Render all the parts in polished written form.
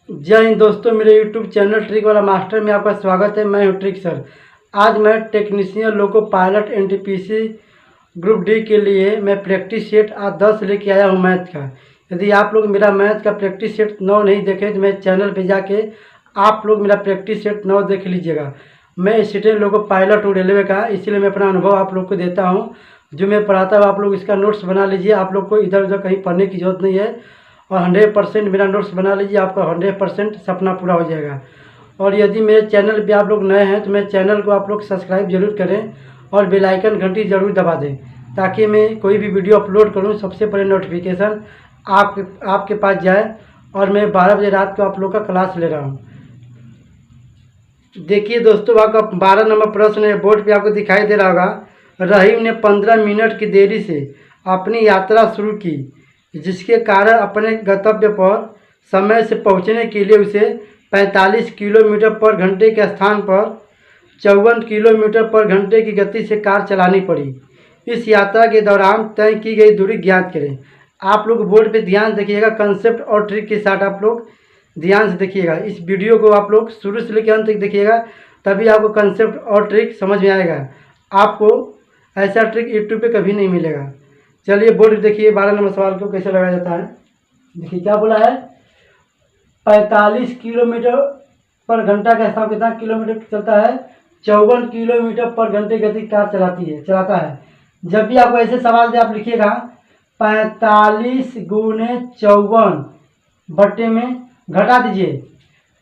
जय हिंद दोस्तों, मेरे यूट्यूब चैनल ट्रिक वाला मास्टर में आपका स्वागत है। मैं हूं ट्रिक सर। आज मैं technician loco pilot NTPC group D के लिए मैं प्रैक्टिस सेट आज 10 लेके आया हूं मैथ का। यदि आप लोग मेरा मैथ का प्रैक्टिस सेट 9 नहीं देखे तो मेरे चैनल पे जाके आप लोग मेरा प्रैक्टिस सेट 9 देख लीजिएगा। मैं स्टूडेंट लोगों पायलट हूँ रेलवे का, इसलिए मैं अपना अनुभव आप लोग को देता हूँ। जो मैं पढ़ाता हूँ आप लोग इसका नोट्स बना लीजिए। आप लोग को इधर उधर कहीं पढ़ने की जरूरत नहीं है और 100% मेरा नोट्स बना लीजिए, आपका 100% सपना पूरा हो जाएगा। और यदि मेरे चैनल पे आप लोग नए हैं तो मेरे चैनल को आप लोग सब्सक्राइब जरूर करें और बेल आइकन घंटी जरूर दबा दें, ताकि मैं कोई भी वीडियो अपलोड करूं सबसे पहले नोटिफिकेशन आपके पास जाए। और मैं 12 बजे रात को आप लोग का क्लास ले रहा हूँ। देखिए दोस्तों, आपका 12 नंबर प्रश्न है, बोर्ड पे आपको दिखाई दे रहा होगा। रहीम ने 15 मिनट की देरी से अपनी यात्रा शुरू की, जिसके कारण अपने गंतव्य पर समय से पहुंचने के लिए उसे 45 किलोमीटर पर घंटे के स्थान पर 54 किलोमीटर पर घंटे की गति से कार चलानी पड़ी। इस यात्रा के दौरान तय की गई दूरी ज्ञात करें। आप लोग बोर्ड पे ध्यान देखिएगा, कंसेप्ट और ट्रिक के साथ आप लोग ध्यान से देखिएगा। इस वीडियो को आप लोग शुरू से लेकर अंत तक देखिएगा, तभी आपको कंसेप्ट और ट्रिक समझ में आएगा। आपको ऐसा ट्रिक यूट्यूब पे कभी नहीं मिलेगा। चलिए बोर्ड देखिए, 12 नंबर सवाल को कैसे लगाया जाता है। देखिए क्या बोला है, 45 किलोमीटर पर घंटा का स्थान कितना किलोमीटर चलता है, 54 किलोमीटर पर घंटे गति कार चलाता है। जब भी आपको ऐसे सवाल दे आप लिखिएगा 45 गुने 54 बट्टे में घटा दीजिए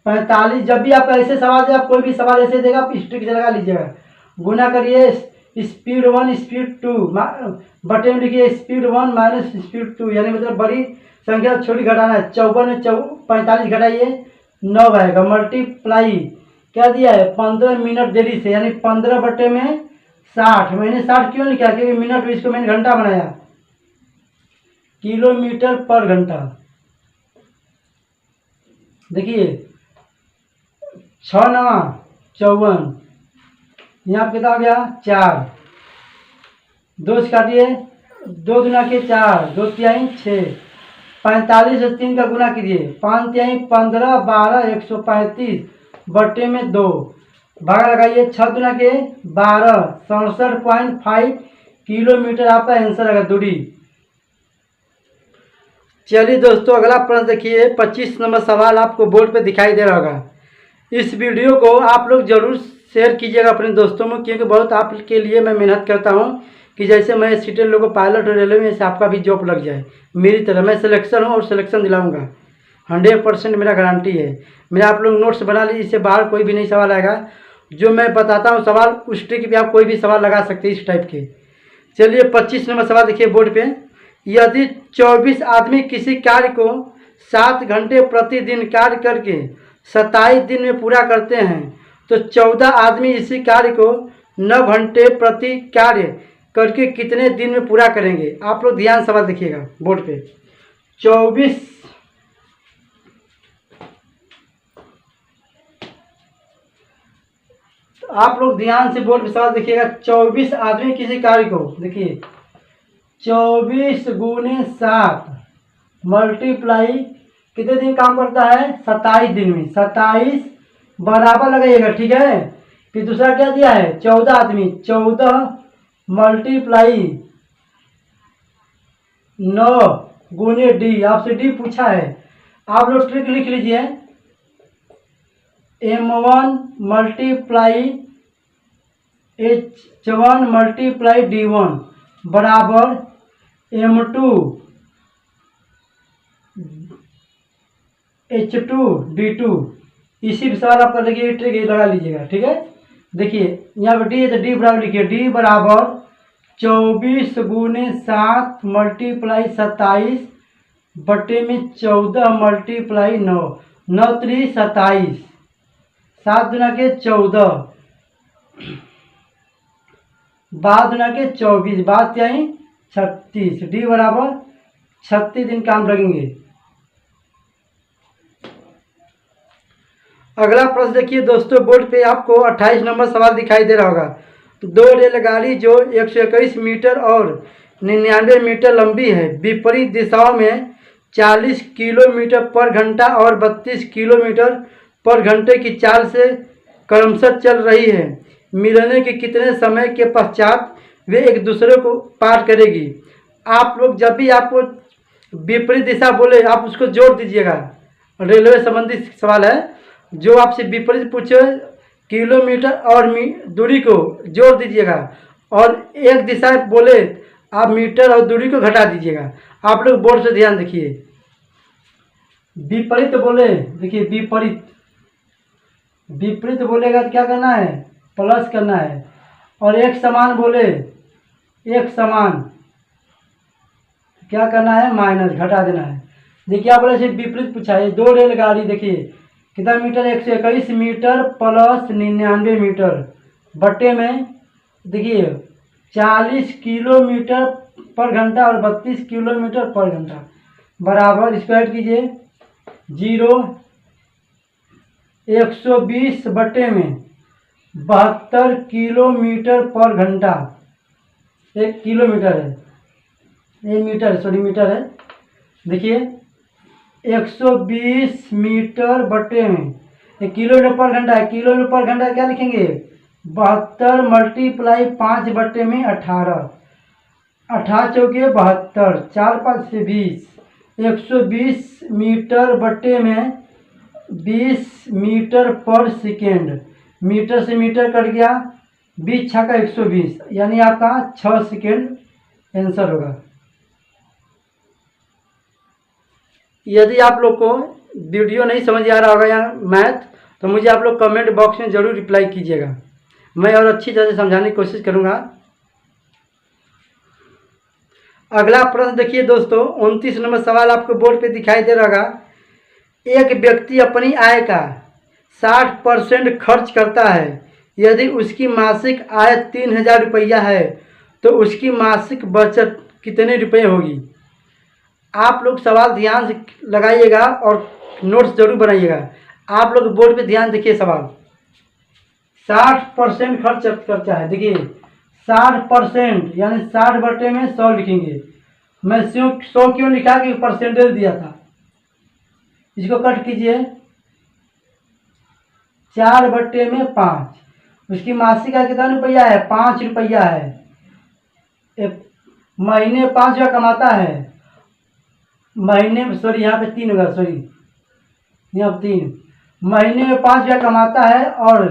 45। जब भी आपको ऐसे सवाल दे, आप कोई भी सवाल ऐसे देगा आप स्ट्रिक लगा लीजिएगा, गुना करिए स्पीड 1 स्पीड 2 बटे में लिखिए स्पीड 1 माइनस स्पीड 2, यानी मतलब बड़ी संख्या छोटी घटाना है। 54 में 45 घटाइए 9 आएगा, मल्टीप्लाई क्या दिया है 15 मिनट देरी से, यानी 15 बटे में 60। मैंने 60 क्यों लिखा, क्योंकि मिनट इसको मैंने घंटा बनाया, किलोमीटर पर घंटा। देखिए 6 9 54, यहाँ कितना हो गया 4, 2 से काटिए 2 गुना के 4, 2 तिहाई 6, 45 से 3 का गुना कीजिए 5 तिहाई 15 12 135 बट्टे में 2, भागा लगाइए 6 गुना के 12 67.5 किलोमीटर आपका आंसर आएगा दूरी। चलिए दोस्तों अगला प्रश्न देखिए, 25 नंबर सवाल आपको बोर्ड पे दिखाई दे रहा होगा। इस वीडियो को आप लोग जरूर शेयर कीजिएगा अपने दोस्तों में, क्योंकि बहुत आपके लिए मैं मेहनत करता हूं कि जैसे मैं स्टूडेंट लोगों को पायलट और रेलवे में, ऐसे आपका भी जॉब लग जाए मेरी तरह। मैं सिलेक्शन हूं और सिलेक्शन दिलाऊंगा, 100% मेरा गारंटी है। मेरा आप लोग नोट्स बना लीजिए, इससे बाहर कोई भी नहीं सवाल आएगा। जो मैं बताता हूँ सवाल, उस ट्रिक पे आप कोई भी सवाल लगा सकते हैं इस टाइप के। चलिए 25 नंबर सवाल देखिए बोर्ड पे। यदि 24 आदमी किसी कार्य को 7 घंटे प्रतिदिन कार्य करके 27 दिन में पूरा करते हैं, तो 14 आदमी इसी कार्य को 9 घंटे प्रति कार्य करके कितने दिन में पूरा करेंगे। आप लोग ध्यान सवाल देखिएगा बोर्ड पे। 24 आप लोग ध्यान से बोर्ड पे सवाल देखिएगा। 24 आदमी किसी कार्य को, देखिए 24 गुने 7 मल्टीप्लाई कितने दिन काम करता है, 27 दिन में। 27 बराबर लगाइएगा, ठीक है। फिर दूसरा क्या दिया है 14 आदमी, 14 मल्टीप्लाई 9 गुने डी, आपसे डी पूछा है। आप लोग ट्रिक लिख लीजिए, M1 multiply H1 multiply D1 बराबर M2 H2 D2। इसी पे सवाल आपका देखिए ट्रिक लगा लीजिएगा, ठीक है। देखिए यहाँ पर डी है तो डी बराबर लिखिए, डी बराबर 24 गुने 7 मल्टीप्लाई 27 बटे में 14 मल्टीप्लाई 9, 9 3 27, 7 दुना के 14, 12 दुना के 24, 12 यानी 36, डी बराबर 36 दिन काम लगेंगे। अगला प्रश्न देखिए दोस्तों, बोर्ड पे आपको 28 नंबर सवाल दिखाई दे रहा होगा। 2 रेलगाड़ी जो 121 मीटर और 99 मीटर लंबी है, विपरीत दिशाओं में 40 किलोमीटर पर घंटा और 32 किलोमीटर पर घंटे की चाल से क्रमशः चल रही है। मिलने के कितने समय के पश्चात वे एक दूसरे को पार करेगी। आप लोग जब भी आपको विपरीत दिशा बोले आप उसको जोड़ दीजिएगा। रेलवे संबंधी सवाल है, जो आपसे विपरीत पूछे किलोमीटर और दूरी को जोड़ दीजिएगा, और एक दिशा बोले आप मीटर और दूरी को घटा दीजिएगा। आप लोग बोर्ड से ध्यान रखिए। विपरीत बोले, देखिए विपरीत बोलेगा तो क्या करना है, प्लस करना है, और एक समान बोले एक समान क्या करना है, माइनस घटा देना है। देखिए आप बोले विपरीत पूछा है। 2 रेलगाड़ी, देखिए कितना मीटर, 121 मीटर प्लस 99 मीटर बट्टे में देखिए 40 किलोमीटर पर घंटा और 32 किलोमीटर पर घंटा बराबर स्क्वायर कीजिए 0 120 बट्टे में 72 किलोमीटर पर घंटा। 1 किलोमीटर है, ये मीटर सॉरी मीटर है। देखिए 120 मीटर बट्टे में किलोमीटर पर घंटा है। किलोमीटर पर घंटा क्या लिखेंगे, 72 मल्टीप्लाई 5 बट्टे में 18, 18 चौके 72, 4 5 से 20, 120 मीटर बट्टे में 20 मीटर पर सेकेंड। मीटर से मीटर कट गया, 20 छक्का 120, यानी आपका 6 सेकेंड आंसर होगा। यदि आप लोग को वीडियो नहीं समझ आ रहा होगा या मैथ, तो मुझे आप लोग कमेंट बॉक्स में ज़रूर रिप्लाई कीजिएगा, मैं और अच्छी तरह से समझाने की कोशिश करूँगा। अगला प्रश्न देखिए दोस्तों, 29 नंबर सवाल आपको बोर्ड पे दिखाई दे रहा होगा। एक व्यक्ति अपनी आय का 60% खर्च करता है। यदि उसकी मासिक आय 3000 रुपया है तो उसकी मासिक बचत कितने रुपये होगी। आप लोग सवाल ध्यान से लगाइएगा और नोट्स जरूर बनाइएगा। आप लोग बोर्ड पे ध्यान देखिए। सवाल 60% खर्च करता है। देखिए 60% यानी 60 बट्टे में 100 लिखेंगे। मैं 100 क्यों लिखा कि परसेंटेज दिया था। इसको कट कीजिए 4 बट्टे में 5। उसकी मासिक आय कितना रुपया है, 5 रुपया है। महीने 5 रुपया कमाता है। महीने में सॉरी यहाँ पे 3 होगा, सॉरी यहाँ 3। महीने में 5 रुपया कमाता है और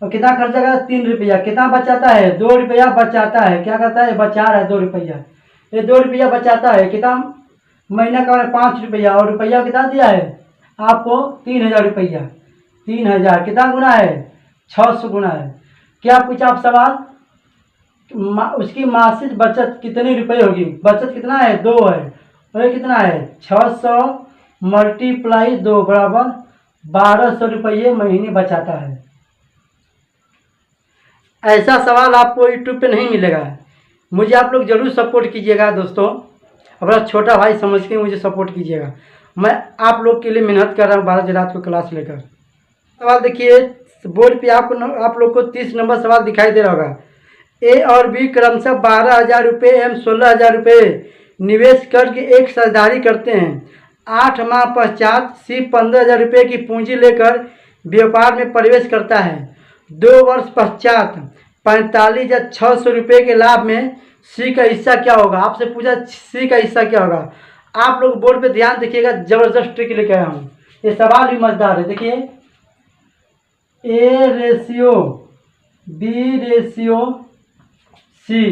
कितना खर्चा करता है, 3 रुपया। कितना बचाता है, 2 रुपया बचाता है। क्या करता है, बचा रहा है 2 रुपया। ये 2 रुपया बचाता है। कितना महीना का 5 रुपया, और रुपया कितना दिया है आपको, 3000 रुपया। 3000 कितना गुना है, 600 गुना है। क्या पूछा आप सवाल, उसकी मासिक बचत कितने रुपए होगी। बचत कितना है, 2 है, और ये कितना है 600 मल्टीप्लाई 2 बराबर 1200 रुपये महीने बचाता है। ऐसा सवाल आपको यूट्यूब पे नहीं मिलेगा। मुझे आप लोग जरूर सपोर्ट कीजिएगा दोस्तों। अपना छोटा भाई समझ के मुझे सपोर्ट कीजिएगा। मैं आप लोग के लिए मेहनत कर रहा हूँ 12 बजे रात को क्लास लेकर। सवाल देखिए बोर्ड पे आप लोग को 30 नंबर सवाल दिखाई दे रहा होगा। ए और बी क्रमशः 12,000 रुपये एवं 16,000 रुपये निवेश करके एक साझेदारी करते हैं। 8 माह पश्चात सी 15,000 रुपये की पूंजी लेकर व्यापार में प्रवेश करता है। 2 वर्ष पश्चात 45,600 रुपये के लाभ में सी का हिस्सा क्या होगा। आपसे पूछा सी का हिस्सा क्या होगा। आप लोग बोर्ड पे ध्यान देखिएगा, जबरदस्त ट्रिक लेके आया हूँ। ये सवाल भी मजेदार है। देखिए A ratio B ratio C.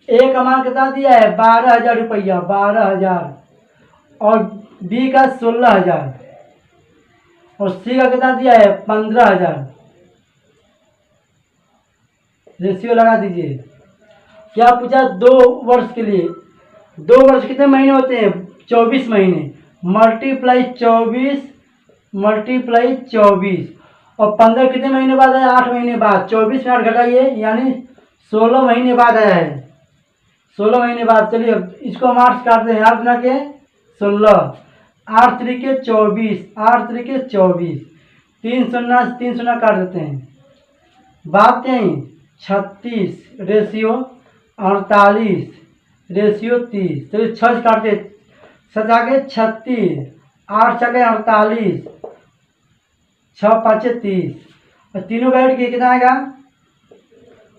A का मान कितना दिया है, 12,000 रुपया, 12,000, और बी का 16,000, और सी का कितना दिया है 15,000। रेशियो लगा दीजिए। क्या पूछा, 2 वर्ष के लिए। 2 वर्ष कितने महीने होते हैं, 24 महीने। मल्टीप्लाई 24 मल्टीप्लाई 24, और 15 कितने महीने बाद आया, 8 महीने बाद। 24 में 8 घटाइए यानी 16 महीने बाद आया है। 16 महीने बाद। चलिए इसको हम 8 काटते हैं। 8 गुना के 16, 8 तरीके 24, 8 तरीके 24, 3 शून्य काट देते हैं। बात यहीं 36 रेशियो 48 रेशियो 30। चलिए 6 काटते, 7 36, 8 48, 6 5 30 और तीनों का ऐड किए कितना आएगा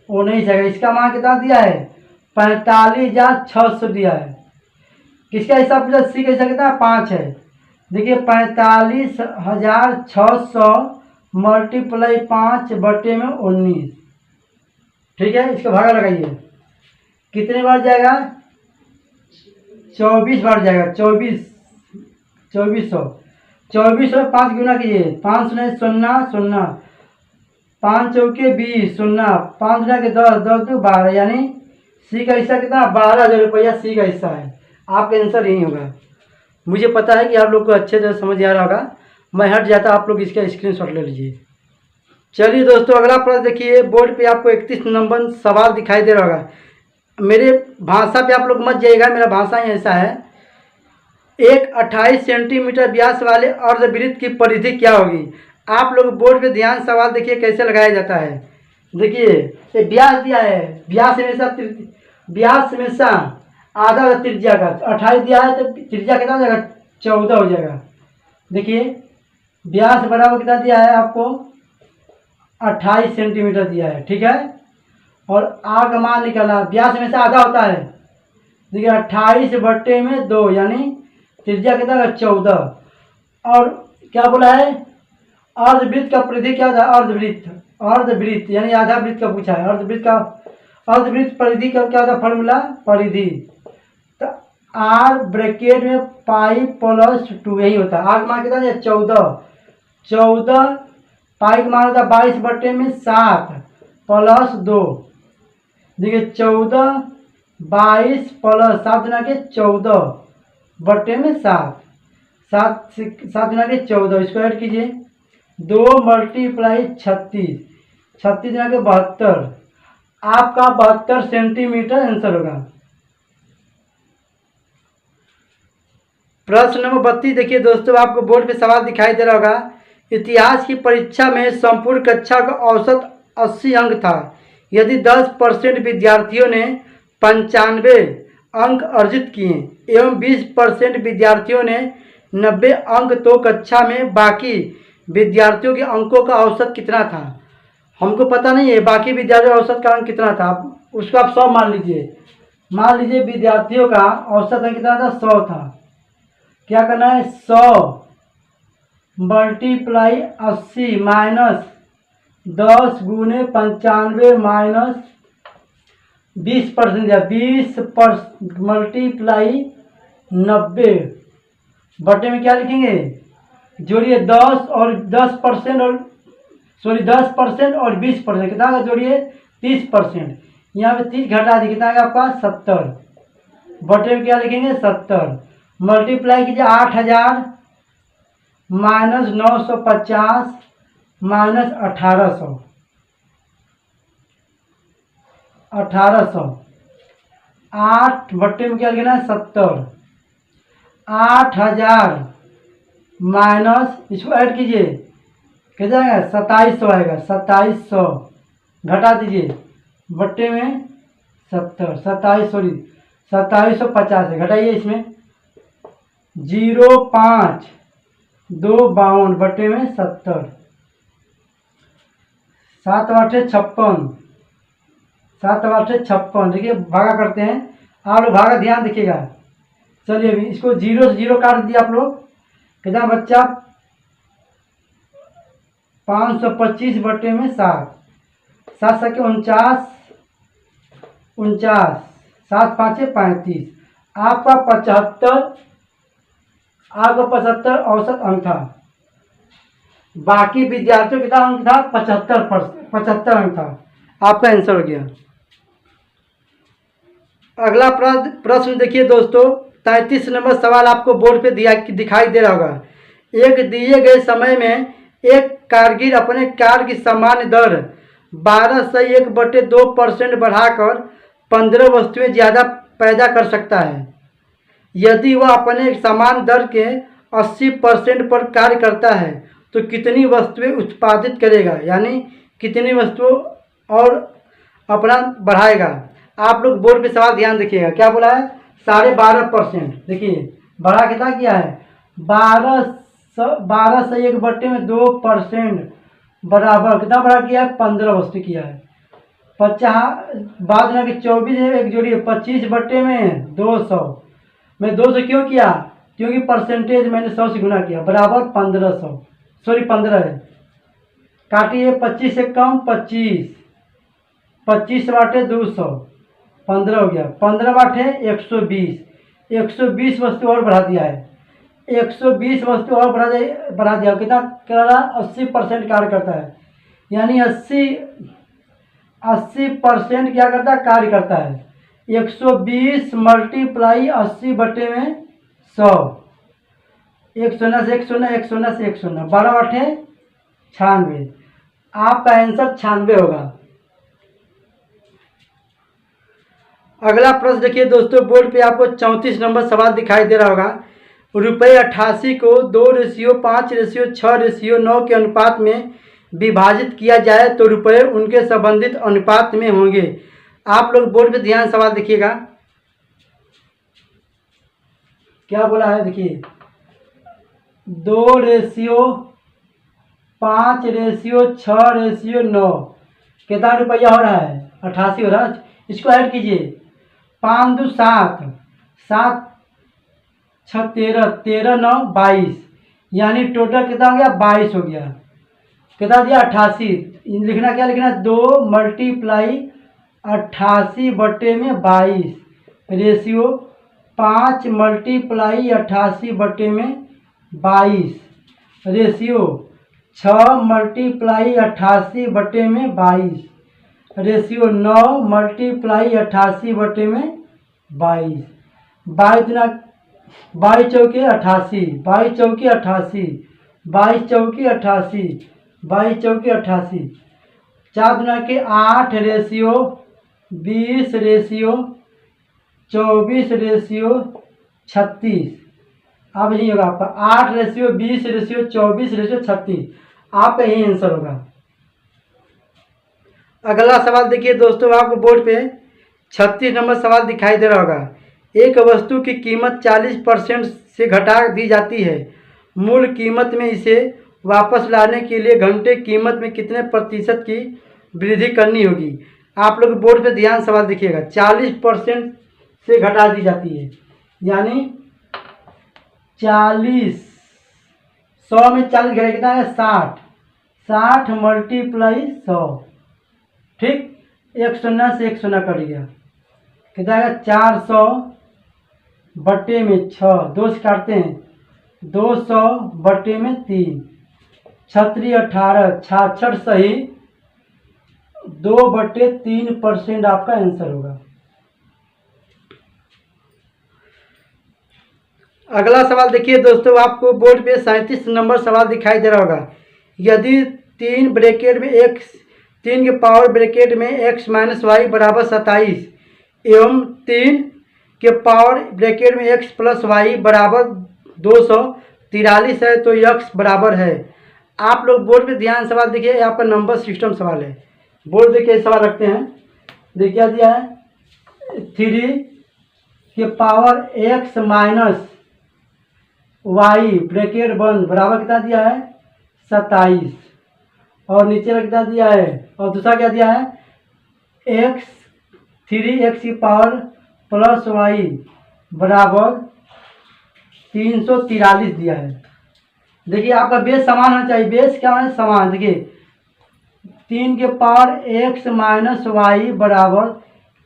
19 आएगा। इसका मान कितना दिया है 45,600 दिया है। किसका हिसाब पूछा सी का हिसाब कितना 5 है। देखिए 45,600 मल्टीप्लाई 5 बटे में 19, ठीक है। इसका भागा लगाइए कितने बार जाएगा 24 बार जाएगा। 2400 में 5 गुना कीजिए 5 शून्य 0 0, 5 चौके 20 0, 5 गुना के 10 10 2 12, यानी सी का हिस्सा कितना 12,000 रुपया सी का हिस्सा है। आपका आंसर यही होगा। मुझे पता है कि आप लोग को अच्छे से समझ आ रहा होगा। मैं हट जाता, आप लोग इसका स्क्रीनशॉट ले लीजिए। चलिए दोस्तों अगला प्रश्न देखिए। बोर्ड पे आपको 31 नंबर सवाल दिखाई दे रहा होगा। मेरे भाषा पे आप लोग मत जाइएगा, मेरा भाषा ही ऐसा है। एक 28 सेंटीमीटर व्यास वाले अर्धवृत्त की परिधि क्या होगी। आप लोग बोर्ड पे ध्यान सवाल देखिए कैसे लगाया जाता है। देखिए ये व्यास दिया है, व्यास हमेशा आधा होगा त्रिज्या का। 28 दिया है तो त्रिज्या कितना हो जाएगा 14 हो जाएगा। देखिए व्यास बराबर कितना दिया है आपको 28 सेंटीमीटर दिया है, ठीक है। और आर का मान निकालना, व्यास हमेशा आधा होता है। देखिए 28 बटे में 2 यानी त्रिज्या कितना होगा 14। और क्या बोला है अर्धवृत्त का परिधि क्या होता है अर्धवृत्त यानी आधा वृत्त का पूछा है। अर्धवृत्त परिधि का क्या होता है फॉर्मूला परिधि। तो आर ब्रैकेट में पाई प्लस 2 यही होता है। आर का मान कितना है 14 पाई का मान होता है 22 बटे में 7 प्लस 2। देखिए 14 22 प्लस 7 गुना के 14 बटे में 7 गुना के 14। इसको ऐड कीजिए 2 मल्टीप्लाई 36 गुना के 72। आपका 72 सेंटीमीटर आंसर होगा। प्रश्न नंबर 32 देखिए दोस्तों, आपको बोर्ड पे सवाल दिखाई दे रहा होगा। इतिहास की परीक्षा में संपूर्ण कक्षा का औसत 80 अंक था। यदि 10% विद्यार्थियों ने 95 अंक अर्जित किए एवं 20% विद्यार्थियों ने 90 अंक, तो कक्षा में बाकी विद्यार्थियों के अंकों का औसत कितना था। हमको पता नहीं है बाकी विद्यार्थियों का औसत का अंक कितना था, उसको आप 100 मान लीजिए विद्यार्थियों का औसत अंक कितना था 100 था। क्या करना है 100 मल्टीप्लाई 80 माइनस 10 गुने 95 माइनस 20% दिया 20 मल्टीप्लाई 90 बटे में क्या लिखेंगे जोड़िए 10 और 10% और 10% और 20% कितना का जोड़िए 30%। यहाँ पे 30 घटा दी कितना का आपका 70 बटे में क्या लिखेंगे 70 मल्टीप्लाई कीजिए 8000 माइनस 950 माइनस 1800 8 बट्टे में क्या लिखना है 70 8000 माइनस इसको ऐड कीजिए कितना आएगा 2700 आएगा 2700 घटा दीजिए बट्टे में 70 2750 है घटाइए इसमें 0.5 2 52 बट्टे में 70 7 8 56 7 8 56। देखिए भागा करते हैं आप लोग, भागा ध्यान देखिएगा। चलिए अभी इसको 0 से 0 काट दिया आप लोग कितना बच्चा 525 बट्टे में 7 7 सके 49 7 5 35 आपका 75 औसत अंक था। बाकी विद्यार्थियों कितना अंक था 75 अंक था। आपका आंसर हो गया। अगला प्रश्न देखिए दोस्तों, 33 नंबर सवाल आपको बोर्ड पे दिखाई दे रहा होगा। एक दिए गए समय में एक कारगिर अपने कार्य की सामान्य दर 12 से 1/2% बढ़ाकर 15 वस्तुएं ज़्यादा पैदा कर सकता है। यदि वह अपने समान दर के 80% पर कार्य करता है तो कितनी वस्तुएं उत्पादित करेगा, यानी कितनी वस्तुओं और अपना बढ़ाएगा। आप लोग बोर्ड पे सवाल ध्यान देखिएगा। क्या बोला है 12.5%। देखिए बढ़ा कितना किया है 12 से 1/2% बराबर कितना बढ़ा किया है 15 वस्तु किया है। 50 बाद में कि 24 है एक जोड़ी 25/200 मैं 200 क्यों किया क्योंकि परसेंटेज मैंने 100 से गुना किया बराबर 1500 सॉरी 15 है। काटिए 25 से कम 25 बाटे 200 15 हो गया 15 बाटे 120 वस्तु और बढ़ा दिया है 120 वस्तु और बढ़ा दिया कितना कर रहा 80% कार्य करता है यानी 80% क्या करता है कार्य करता है 120 मल्टीप्लाई 80/100 एक शून्य से एक शून्य 12 बाटे 96 आपका आंसर 96 होगा। अगला प्रश्न देखिए दोस्तों बोर्ड पे आपको 34 नंबर सवाल दिखाई दे रहा होगा। ₹88 को 2:5:6:9 के अनुपात में विभाजित किया जाए तो रुपये उनके संबंधित अनुपात में होंगे। आप लोग बोर्ड पे ध्यान सवाल देखिएगा क्या बोला है देखिए 2:5:6:9 कितना रुपया हो रहा है 88 हो रहा है। इसको ऐड कीजिए 5 2 7 7 6 13 13 9 22 यानी टोटल कितना हो गया 22 हो गया। कितना दिया 88 लिखना क्या लिखना 2 multiply 88/22 ratio 5 multiply 88/22 ratio 6 multiply 88/22 ratio 9 multiply 88/22 22 चौके 88 22 चौके 88 22 चौके 88 22 चौके 88 4 दुना के 8 रेशियो 20 रेशियो 24 रेशियो 36 अब यही होगा आपका 8 रेशियो 20 रेशियो 24 रेशियो 36 आपका यही आंसर होगा। अगला सवाल देखिए दोस्तों आपको बोर्ड पे 36 नंबर सवाल दिखाई दे रहा होगा। एक वस्तु की कीमत 40% से घटा दी जाती है मूल कीमत में इसे वापस लाने के लिए घंटे कीमत में कितने प्रतिशत की वृद्धि करनी होगी। आप लोग बोर्ड पे ध्यान सवाल देखिएगा 40% से घटा दी जाती है यानी 40 100 में 40 घटा कितना है 60 मल्टीप्लाई 100 ठीक एक शून्य से एक शून्य कट गया कितना है 400/6 2 से काटते हैं 200/3 36 18 66 सही 2/3% आपका आंसर होगा। अगला सवाल देखिए दोस्तों आपको बोर्ड पे 37 नंबर सवाल दिखाई दे रहा होगा। यदि 3 ब्रैकेट में x 3 के पावर ब्रैकेट में x - y बराबर 27 एवं 3 के पावर ब्रैकेट में x + y बराबर 243 है तो x बराबर है। आप लोग बोर्ड पे ध्यान सवाल देखिए यहाँ पर नंबर सिस्टम सवाल है। बोर्ड देखिए सवाल रखते हैं देखिए क्या दिया है 3 के पावर x - y ब्रैकेट बंद बराबर कितना दिया है 27 और नीचे कितना दिया है और दूसरा क्या दिया है x 3x की पावर + y बराबर 343 दिया है। देखिए आपका बेस समान होना चाहिए बेस क्या होना समान देखिए 3 के पावर x - y बराबर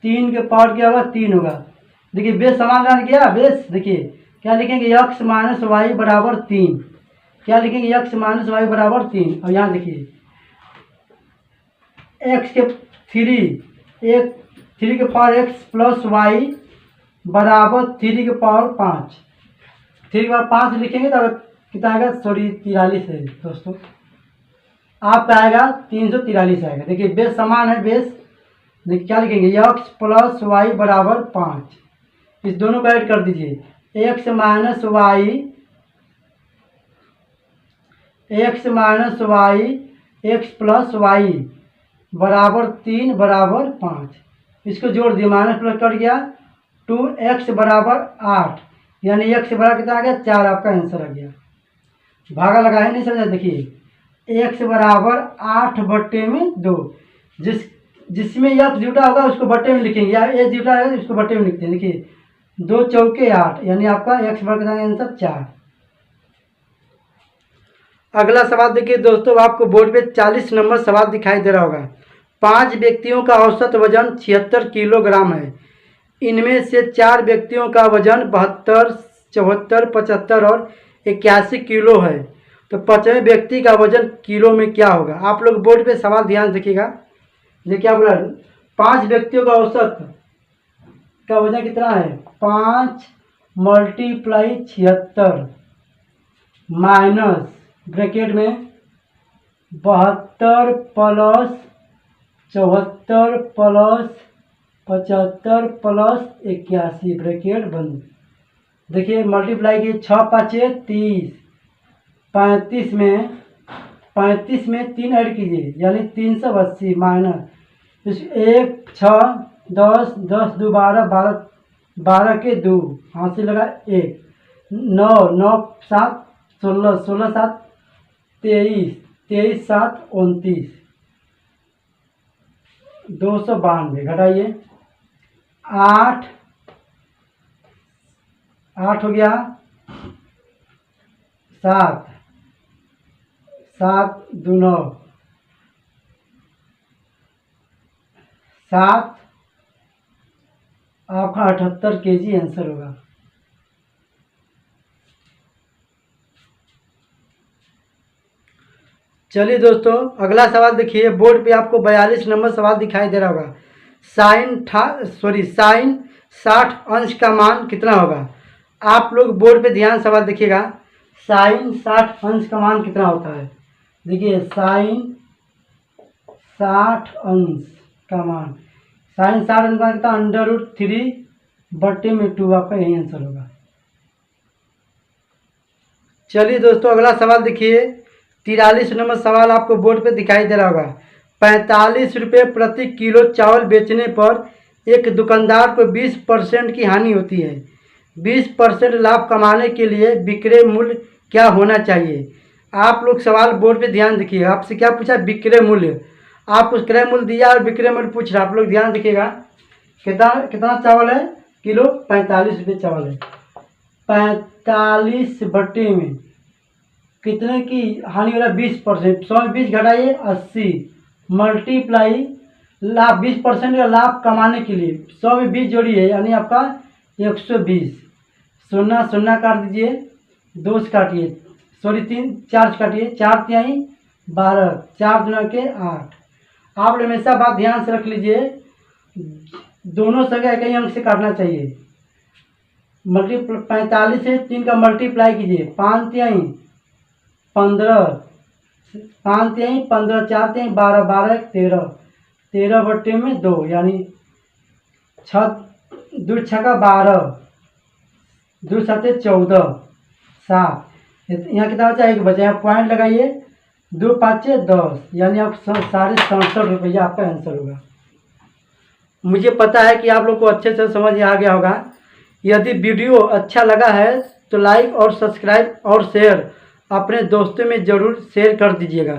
3 के पावर क्या होगा 3 होगा। देखिए बेस समान रहना क्या बेस देखिए क्या लिखेंगे x - y बराबर 3 क्या लिखेंगे x - y बराबर 3 और यहाँ देखिए x के 3 के पावर x + y बराबर 3 के पावर 5 3 के पावर 5 लिखेंगे तो कितना आएगा सॉरी 43 है दोस्तों आपका आएगा 343 आएगा। देखिए बेस समान है बेस देखिए क्या लिखेंगे x + y बराबर 5 इस दोनों को ऐड कर दीजिए x - y x + y बराबर 3 बराबर 5 इसको जोड़ दिए माइनस प्लस कट गया 2x बराबर 8 यानी 1 से बड़ा कितना आ गया 4, आपका आंसर आ गया। भागा लगा है, नहीं समझा। देखिए 1 से बराबर 8/2, जिसमें यह जुटा होगा उसको बट्टे में लिखेंगे, या ए जुटा है उसको बट्टे में लिखते हैं। देखिए 2 चौके 8, यानी आपका 1 से बड़ा कितना आंसर 4। अगला सवाल देखिए दोस्तों, आपको बोर्ड पे 40 नंबर सवाल दिखाई दे रहा होगा। 5 व्यक्तियों का औसत वजन 76 किलोग्राम है। इनमें से 4 व्यक्तियों का वजन 72, 74, 75 और 81 किलो है। तो 5वें व्यक्ति का वजन किलो में क्या होगा? आप लोग बोर्ड पे सवाल ध्यान देखिएगा। ये क्या बोला? 5 व्यक्तियों का औसत का वजन कितना है? 5 × 76 माइनस ब्रैकेट में 72 + 74 + 75 + 81 ब्रैकेट बंद। देखिए मल्टीप्लाई किए, 6 × 5 = 30, 35 में 3 ऐड कीजिए यानी 380 माइनस 1 6 10 10 2 12 12 12 के 2 हाथ से लगा 1 9 9 7 16 16 7 23 23 7 29 292 घटाइए 8 8 हो गया 7 7 2 9 7 आपका 78 kg आंसर होगा। चलिए दोस्तों अगला सवाल देखिए, बोर्ड पे आपको 42 नंबर सवाल दिखाई दे रहा होगा। साइन 60 अंश का मान कितना होगा? आप लोग बोर्ड पे ध्यान सवाल देखिएगा। साइन 60 अंश का मान कितना होता है? देखिए साइन 60 अंश का मान, साइन 60 अंश का कितना? √3/2 आपका यही आंसर होगा। चलिए दोस्तों अगला सवाल देखिए, 43 नंबर सवाल आपको बोर्ड पे दिखाई दे रहा होगा। 45 रुपये प्रति किलो चावल बेचने पर एक दुकानदार को 20% की हानि होती है। 20% लाभ कमाने के लिए विक्रय मूल्य क्या होना चाहिए? आप लोग सवाल बोर्ड पे ध्यान देखिए। आपसे क्या पूछा? विक्रय मूल्य। आपको क्रय मूल्य दिया और विक्रय मूल्य पूछ रहा। आप लोग ध्यान देखिएगा। कितना चावल है किलो? 45 रुपये चावल है। 45 बट्टे में कितने की हानि हो रहा है? 20%। 100 में 20 घटाइए 80 मल्टीप्लाई लाभ 20% का लाभ कमाने के लिए 100 में 20 जोड़िए यानी आपका 120। 0 0 काट दीजिए, 2 से काटिए, 3 4 से काटिए, 4 × 12 4 × 2 = 8। आप हमेशा बात ध्यान से रख लीजिए, दोनों संख्या एक ही अंक से काटना चाहिए। 45 से 3 का मल्टीप्लाई कीजिए, 5 × 15 5 × 15 4 × 12 12 13 13/2 यानी 6 2 6 12 2 7 14 7। यहाँ कितना बचा? 1 बचा। यहाँ पॉइंट लगाइए, 2 5 10 यानी आप 67 रुपये आपका आंसर होगा। मुझे पता है कि आप लोग को अच्छे से समझ आ गया होगा। यदि वीडियो अच्छा लगा है तो लाइक और सब्सक्राइब और शेयर अपने दोस्तों में ज़रूर शेयर कर दीजिएगा।